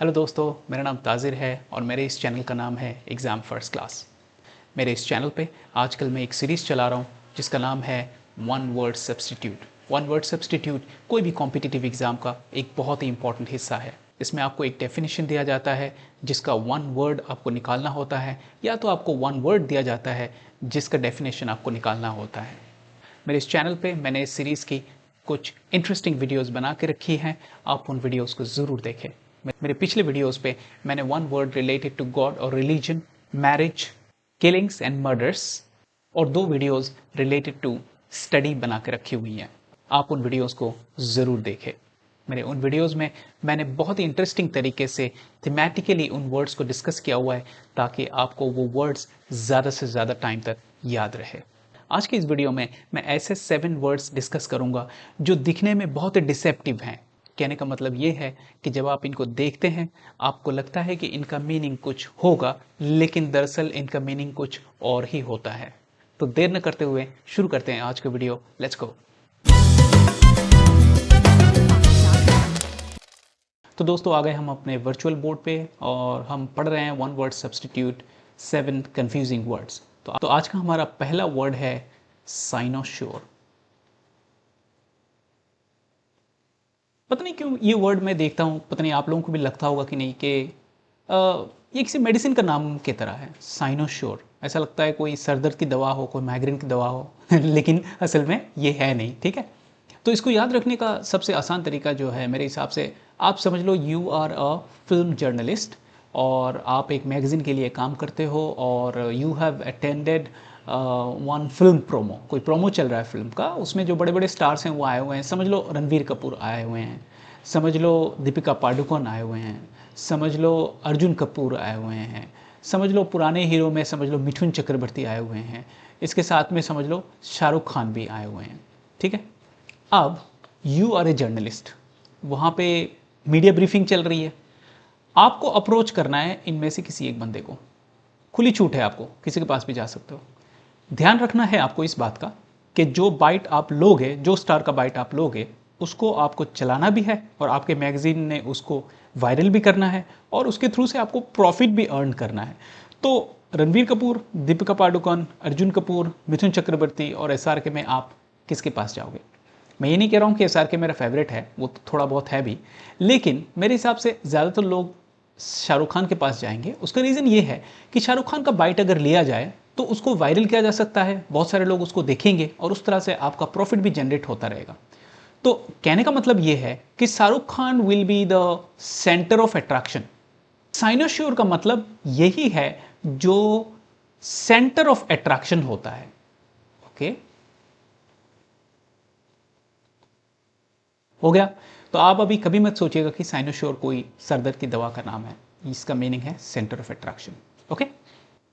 Hello दोस्तों, मेरा नाम ताज़िर है और मेरे इस चैनल का नाम है एग्ज़ाम फर्स्ट क्लास। मेरे इस चैनल पे आजकल मैं एक सीरीज़ चला रहा हूँ जिसका नाम है one word substitute. One word substitute कोई भी कॉम्पिटिटिव एग्ज़ाम का एक बहुत ही इंपॉर्टेंट हिस्सा है। इसमें आपको एक डेफिनेशन दिया जाता है जिसका वन वर्ड आपको निकालना होता है, या तो आपको वन वर्ड दिया जाता है जिसका डेफिनेशन आपको निकालना होता है। मेरे इस चैनल पे मैंने इस सीरीज़ की कुछ इंटरेस्टिंग वीडियोस बना के रखी हैं, आप उन वीडियोस को ज़रूर देखें। मेरे पिछले वीडियोस पे मैंने one word related to god और religion, marriage, killings and murders और 2 वीडियोस रिलेटेड टू स्टडी बना के रखी हुई हैं। आप उन वीडियोस को ज़रूर देखें। मेरे उन वीडियोस में मैंने बहुत ही इंटरेस्टिंग तरीके से थीमेटिकली उन वर्ड्स को डिस्कस किया हुआ है ताकि आपको वो वर्ड्स ज़्यादा से ज़्यादा टाइम तक याद रहे। आज की इस वीडियो में मैं ऐसे 7 वर्ड्स डिस्कस करूंगा जो दिखने में बहुत ही डिसेप्टिव हैं। कहने का मतलब ये है कि जब आप इनको देखते हैं आपको लगता है कि इनका मीनिंग कुछ होगा, लेकिन दरअसल इनका मीनिंग कुछ और ही होता है। तो देर न करते हुए शुरू करते हैं आज का वीडियो। Let's go. तो दोस्तों, आ गए हम अपने वर्चुअल बोर्ड पे और हम पढ़ रहे हैं one word substitute 7 confusing words. तो आज का हमारा पहला वर्ड है साइनोश्योर। पता नहीं क्यों ये वर्ड मैं देखता हूँ, पता नहीं आप लोगों को भी लगता होगा कि नहीं, कि ये किसी मेडिसिन का नाम की तरह है। साइनोश्योर ऐसा लगता है कोई सरदर्द की दवा हो, कोई माइग्रेन की दवा हो लेकिन असल में ये है नहीं। ठीक है, तो इसको याद रखने का सबसे आसान तरीका जो है मेरे हिसाब से, आप समझ लो you are a film journalist और आप एक मैगज़ीन के लिए काम करते हो और you have attended one film promo. कोई प्रोमो चल रहा है फिल्म का, उसमें जो बड़े बड़े स्टार्स हैं वो आए हुए हैं। समझ लो रणवीर कपूर आए हुए हैं, समझ लो दीपिका पादुकोण आए हुए हैं, समझ लो अर्जुन कपूर आए हुए हैं, समझ लो पुराने हीरो में समझ लो मिथुन चक्रवर्ती आए हुए हैं, इसके साथ में समझ लो शाहरुख खान भी आए हुए हैं। ठीक है, अब यू आर ए जर्नलिस्ट, वहाँ पे मीडिया ब्रीफिंग चल रही है, आपको अप्रोच करना है इनमें से किसी एक बंदे को। खुली छूट है, आपको किसी के पास भी जा सकते हो। ध्यान रखना है आपको इस बात का कि जो बाइट आप लोगे, जो स्टार का बाइट आप लोगे, उसको आपको चलाना भी है और आपके मैगजीन ने उसको वायरल भी करना है और उसके थ्रू से आपको प्रॉफिट भी अर्न करना है। तो रणबीर कपूर, दीपिका पादुकोण, अर्जुन कपूर, मिथुन चक्रवर्ती और एसआरके में आप किसके पास जाओगे? मैं ये नहीं कह रहा हूँ कि एसआरके मेरा फेवरेट है, वो तो थोड़ा बहुत है भी, लेकिन मेरे हिसाब से ज़्यादातर लोग शाहरुख खान के पास जाएंगे। उसका रीज़न ये है कि शाहरुख खान का बाइट अगर लिया जाए तो उसको वायरल किया जा सकता है, बहुत सारे लोग उसको देखेंगे और उस तरह से आपका प्रॉफिट भी जनरेट होता रहेगा। तो कहने का मतलब ये है कि Shahrukh Khan will be the centre of attraction. Cynosure का मतलब यही है जो सेंटर ऑफ अट्रैक्शन होता है। ओके, हो गया। तो आप अभी कभी मत सोचिएगा कि साइनोश्योर कोई सरदर्द की दवा का नाम है। इसका मीनिंग है सेंटर ऑफ अट्रैक्शन। ओके,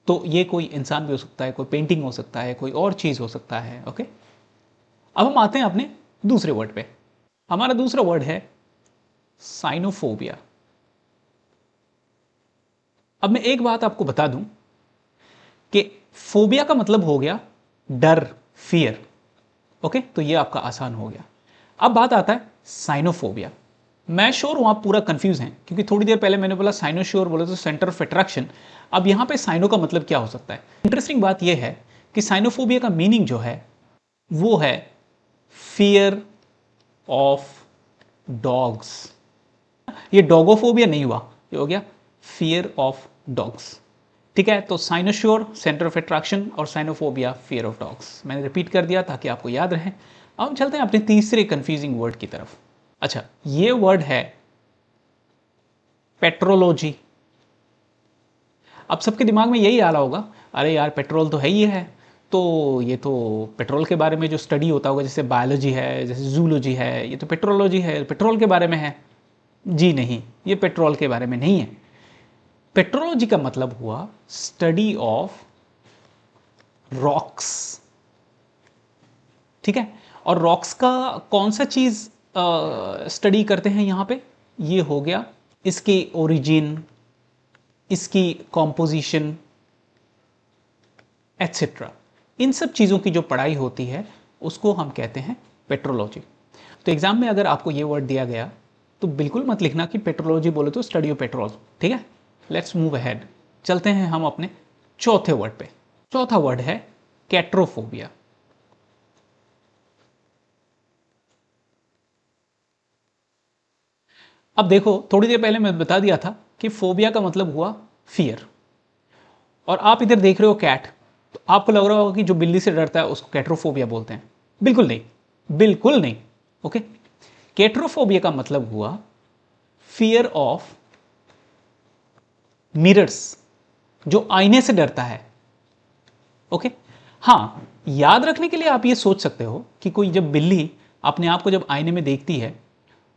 तो ये कोई इंसान भी हो सकता है, कोई पेंटिंग हो सकता है, कोई और चीज़ हो सकता है। ओके, अब हम आते हैं अपने दूसरे वर्ड पे। हमारा दूसरा वर्ड है साइनोफोबिया। अब मैं एक बात आपको बता दूं कि फोबिया का मतलब हो गया डर, फियर। ओके, तो ये आपका आसान हो गया। अब बात आता है साइनोफोबिया। मैं श्योर हूं आप पूरा कंफ्यूज हैं, क्योंकि थोड़ी देर पहले मैंने बोला साइनोश्योर, बोला तो सेंटर ऑफ अट्रैक्शन। अब यहां पे साइनो का मतलब क्या हो सकता है? इंटरेस्टिंग बात यह है कि साइनोफोबिया का मीनिंग जो है वो है फियर ऑफ डॉग्स। ये डॉगोफोबिया नहीं हुआ, ये हो गया फियर ऑफ डॉग्स। ठीक है, तो साइनोश्योर सेंटर ऑफ अट्रैक्शन और साइनोफोबिया फियर ऑफ डॉग्स। मैंने रिपीट कर दिया ताकि आपको याद रहे। अब हम चलते हैं अपने तीसरे कंफ्यूजिंग वर्ड की तरफ। अच्छा, ये वर्ड है पेट्रोलॉजी। अब सबके दिमाग में यही आ रहा होगा, अरे यार पेट्रोल तो है ही है, तो ये तो पेट्रोल के बारे में जो स्टडी होता होगा, जैसे बायोलॉजी है, जैसे जूलॉजी है, ये तो पेट्रोलॉजी है, पेट्रोल के बारे में है। जी नहीं, ये पेट्रोल के बारे में नहीं है। पेट्रोलॉजी का मतलब हुआ स्टडी ऑफ रॉक्स। ठीक है, और रॉक्स का कौन सा चीज स्टडी करते हैं यहां पे? ये हो गया इसकी ओरिजिन, इसकी कॉम्पोजिशन एटसेट्रा। इन सब चीज़ों की जो पढ़ाई होती है उसको हम कहते हैं पेट्रोलॉजी। तो एग्जाम में अगर आपको ये वर्ड दिया गया तो बिल्कुल मत लिखना कि पेट्रोलॉजी बोले तो स्टडी ऑफ पेट्रोल, ठीक है। लेट्स मूव अहेड, चलते हैं हम अपने चौथे वर्ड पे। चौथा वर्ड है कैट्रोफोबिया। अब देखो, थोड़ी देर पहले मैं बता दिया था कि फोबिया का मतलब हुआ फियर, और आप इधर देख रहे हो कैट, तो आपको लग रहा होगा कि जो बिल्ली से डरता है उसको कैट्रोफोबिया बोलते हैं। बिल्कुल नहीं, बिल्कुल नहीं। ओके, कैट्रोफोबिया का मतलब हुआ फियर ऑफ मिरर्स, जो आईने से डरता है। ओके, हाँ, याद रखने के लिए आप ये सोच सकते हो कि कोई जब बिल्ली अपने आप को जब आईने में देखती है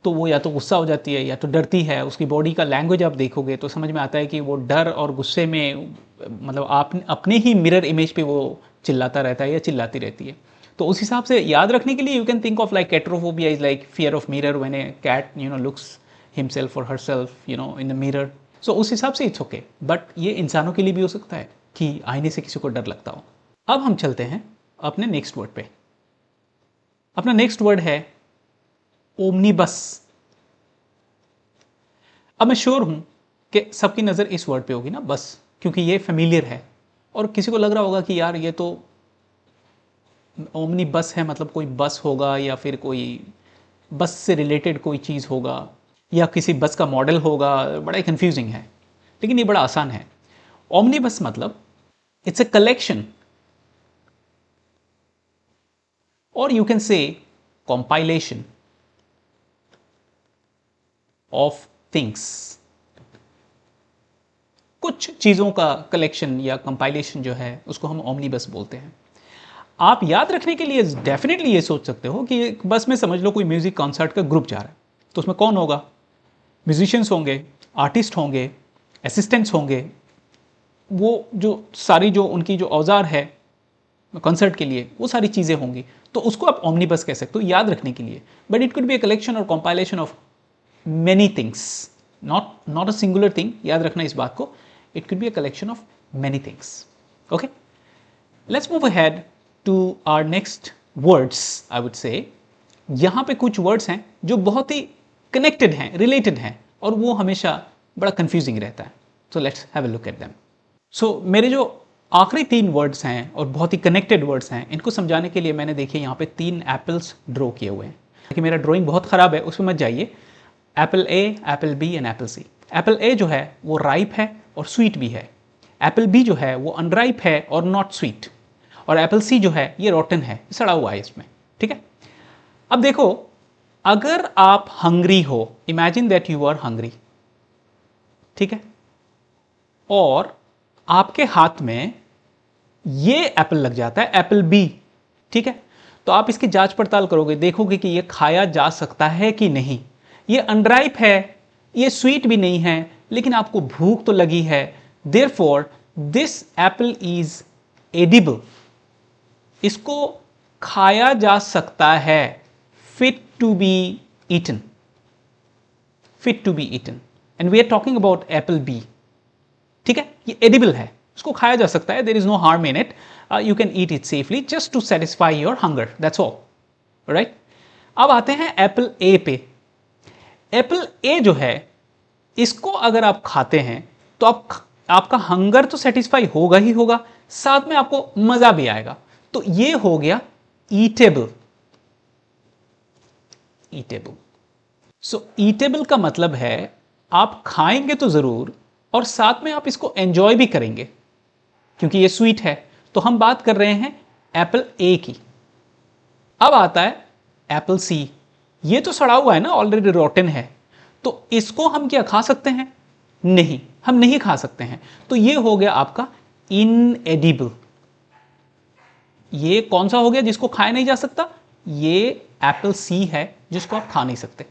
तो वो या तो गुस्सा हो जाती है या तो डरती है। उसकी बॉडी का लैंग्वेज आप देखोगे तो समझ में आता है कि वो डर और गुस्से में, मतलब आप अपने ही मिरर इमेज पे वो चिल्लाता रहता है या चिल्लाती रहती है। तो उस हिसाब से याद रखने के लिए you can think of like catoptrophobia is like fear of mirror when a cat looks himself और herself in the mirror. So उस हिसाब से इट्स ओके, बट ये इंसानों के लिए भी हो सकता है कि आईने से किसी को डर लगता हो। अब हम चलते हैं अपने नेक्स्ट वर्ड पे। अपना नेक्स्ट वर्ड है ओमनीबस। अब मैं श्योर हूं कि सबकी नज़र इस वर्ड पे होगी ना, बस, क्योंकि ये फेमिलियर है और किसी को लग रहा होगा कि यार ये तो ओमनी बस है, मतलब कोई बस होगा या फिर कोई बस से रिलेटेड कोई चीज़ होगा या किसी बस का मॉडल होगा। बड़ा ही कंफ्यूजिंग है, लेकिन ये बड़ा आसान है। ओमनी बस मतलब इट्स ए कलेक्शन, और you can say compilation of things. कुछ चीज़ों का कलेक्शन या कंपाइलेशन जो है उसको हम ओमनीबस बोलते हैं। आप याद रखने के लिए डेफिनेटली ये सोच सकते हो कि एक बस में समझ लो कोई म्यूजिक कॉन्सर्ट का ग्रुप जा रहा है, तो उसमें कौन होगा? म्यूजिशियंस होंगे, आर्टिस्ट होंगे, असिस्टेंट्स होंगे, वो जो सारी जो उनकी जो औजार है कॉन्सर्ट के लिए वो सारी चीज़ें होंगी, तो उसको आप ओमनीबस कह सकते हो याद रखने के लिए। But it could be a collection और compilation of many things, not a singular thing, याद रखना इस बात को। it could be a collection of many things. Okay, let's move ahead to our next words. I would say यहाँ पे कुछ words हैं जो बहुत ही connected हैं, related हैं, और वो हमेशा बड़ा confusing रहता है। So let's have a look at them. So मेरे जो आखिरी 3 words हैं और बहुत ही connected words हैं, इनको समझाने के लिए मैंने देखिए यहाँ पे 3 apples ड्रॉ किए हुए हैं। कि मेरा ड्राइंग बहुत ख़राब है, उसमें मत जाइए। Apple A, apple B and apple C. Apple A जो है वो राइप है और स्वीट भी है। एप्पल बी जो है वो अनराइप है और नॉट स्वीट। और एप्पल सी जो है ये रॉटन है, सड़ा हुआ है इसमें, ठीक है। अब देखो, अगर आप हंग्री हो, imagine that you are hungry, ठीक है, और आपके हाथ में ये एप्पल लग जाता है, एप्पल बी, ठीक है, तो आप इसकी जांच पड़ताल करोगे, देखोगे कि ये खाया जा सकता है कि नहीं। ये अनराइप है, ये स्वीट भी नहीं है, लेकिन आपको भूख तो लगी है, therefore this apple is edible, इसको खाया जा सकता है, fit to be eaten, fit to be eaten, and we are talking about apple B, ठीक है। ये एडिबल है, इसको खाया जा सकता है, there is no harm in it, you can eat it safely just to satisfy your hunger, that's all, right. अब आते हैं एप्पल ए पे। एप्पल ए जो है, इसको अगर आप खाते हैं तो आपका हंगर तो सेटिस्फाई होगा ही होगा, साथ में आपको मजा भी आएगा। तो ये हो गया ईटेबल। ईटेबल, सो ईटेबल का मतलब है आप खाएंगे तो जरूर और साथ में आप इसको एंजॉय भी करेंगे क्योंकि ये स्वीट है। तो हम बात कर रहे हैं एप्पल ए की। अब आता है एप्पल सी। ये तो सड़ा हुआ है ना, ऑलरेडी रोटन है, तो इसको हम क्या खा सकते हैं? नहीं, हम नहीं खा सकते हैं। तो ये हो गया आपका इनएडिबल। ये कौन सा हो गया जिसको खाया नहीं जा सकता? ये एप्पल सी है जिसको आप खा नहीं सकते।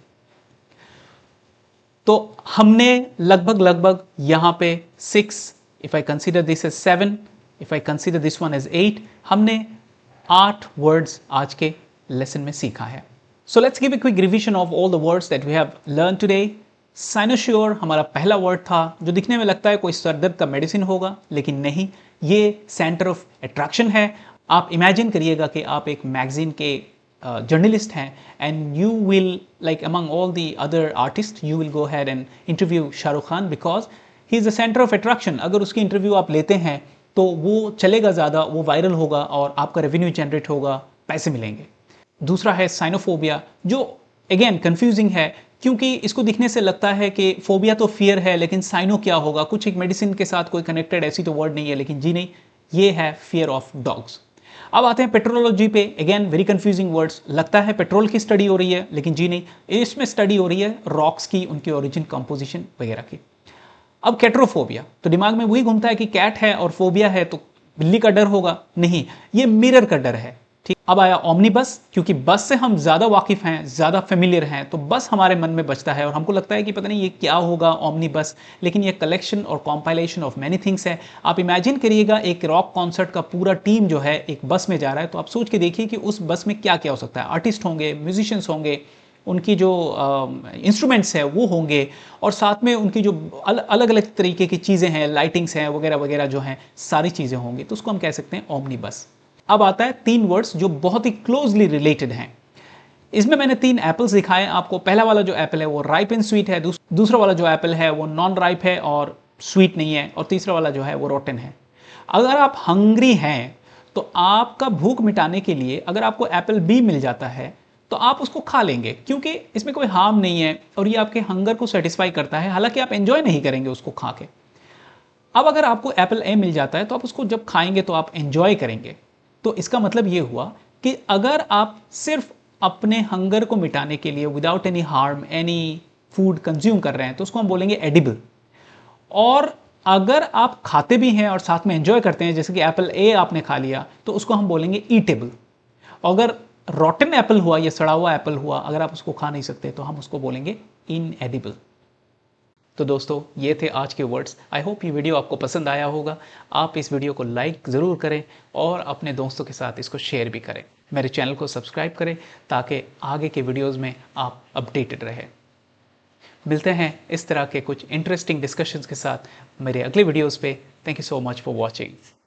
तो हमने लगभग यहां पे 6, if I consider this as 7, if I consider this one as 8, हमने 8 वर्ड्स आज के लेसन में सीखा है। So let's give a quick revision of all the words that we have learned today. Cynosure हमारा पहला वर्ड था जो दिखने में लगता है कोई सरदर्द का मेडिसिन होगा, लेकिन नहीं, ये सेंटर ऑफ अट्रैक्शन है। आप इमेजिन करिएगा कि आप एक मैगजीन के जर्नलिस्ट हैं and you will like among all the other artist you will go had and interview Shahrukh Khan because he is the centre of attraction. अगर उसकी इंटरव्यू आप लेते हैं तो वो चलेगा ज़्यादा, वो वायरल होगा और आपका रेवेन्यू जनरेट होगा, पैसे मिलेंगे। दूसरा है साइनोफोबिया, जो अगेन कंफ्यूजिंग है क्योंकि इसको दिखने से लगता है कि फोबिया तो फियर है, लेकिन साइनो क्या होगा, कुछ एक मेडिसिन के साथ कोई कनेक्टेड ऐसी तो वर्ड नहीं है, लेकिन जी नहीं, ये है फियर ऑफ डॉग्स। अब आते हैं पेट्रोलॉजी पे, अगेन वेरी कंफ्यूजिंग वर्ड्स। लगता है पेट्रोल की स्टडी हो रही है, लेकिन जी नहीं, इसमें स्टडी हो रही है रॉक्स की, उनकी ओरिजिन, कंपोजिशन वगैरह की। अब कैट्रोफोबिया, तो दिमाग में वही घूमता है कि कैट है और फोबिया है तो बिल्ली का डर होगा, नहीं, ये मिरर का डर है। ठीक, अब आया ओमनी बस, क्योंकि बस से हम ज़्यादा वाकिफ़ हैं, ज़्यादा फेमिलियर हैं, तो बस हमारे मन में बचता है और हमको लगता है कि पता नहीं ये क्या होगा ओमनी बस, लेकिन ये कलेक्शन और कॉम्पाइलेशन ऑफ मैनी थिंग्स है। आप इमेजिन करिएगा एक रॉक कॉन्सर्ट का पूरा टीम जो है एक बस में जा रहा है, तो आप सोच के देखिए कि उस बस में क्या क्या हो सकता है। आर्टिस्ट होंगे, म्यूजिशियंस होंगे, उनकी जो इंस्ट्रूमेंट्स है वो होंगे, और साथ में उनकी जो अलग अलग तरीके की चीज़ें हैं, लाइटिंग्स हैं वगैरह वगैरह जो हैं, सारी चीज़ें होंगी, तो उसको हम कह सकते हैं ओमनी बस। अब आता है 3 वर्ड्स जो बहुत ही क्लोजली रिलेटेड हैं। इसमें मैंने 3 एप्पल्स दिखाए आपको। पहला वाला जो एप्पल है वो राइप एंड स्वीट है, दूसरा वाला जो एप्पल है वो नॉन राइप है और स्वीट नहीं है, और तीसरा वाला जो है वो रोटन है। अगर आप हंग्री हैं तो आपका भूख मिटाने के लिए अगर आपको एप्पल बी मिल जाता है तो आप उसको खा लेंगे, क्योंकि इसमें कोई हार्म नहीं है और ये आपके हंगर को सेटिस्फाई करता है, हालांकि आप एंजॉय नहीं करेंगे उसको खा के। अब अगर आपको एप्पल ए मिल जाता है तो आप उसको जब खाएंगे तो आप एंजॉय करेंगे। तो इसका मतलब ये हुआ कि अगर आप सिर्फ अपने हंगर को मिटाने के लिए without any harm any food consume कर रहे हैं तो उसको हम बोलेंगे एडिबल। और अगर आप खाते भी हैं और साथ में एंजॉय करते हैं, जैसे कि एप्पल ए आपने खा लिया, तो उसको हम बोलेंगे ईटेबल। अगर रॉटन एप्पल हुआ या सड़ा हुआ एप्पल हुआ, अगर आप उसको खा नहीं सकते तो हम उसको बोलेंगे इनएडिबल। तो दोस्तों ये थे आज के वर्ड्स। आई होप ये वीडियो आपको पसंद आया होगा। आप इस वीडियो को लाइक ज़रूर करें और अपने दोस्तों के साथ इसको शेयर भी करें। मेरे चैनल को सब्सक्राइब करें ताकि आगे के वीडियोस में आप अपडेटेड रहें। मिलते हैं इस तरह के कुछ इंटरेस्टिंग डिस्कशंस के साथ मेरे अगले वीडियोस पे। Thank you so much for watching.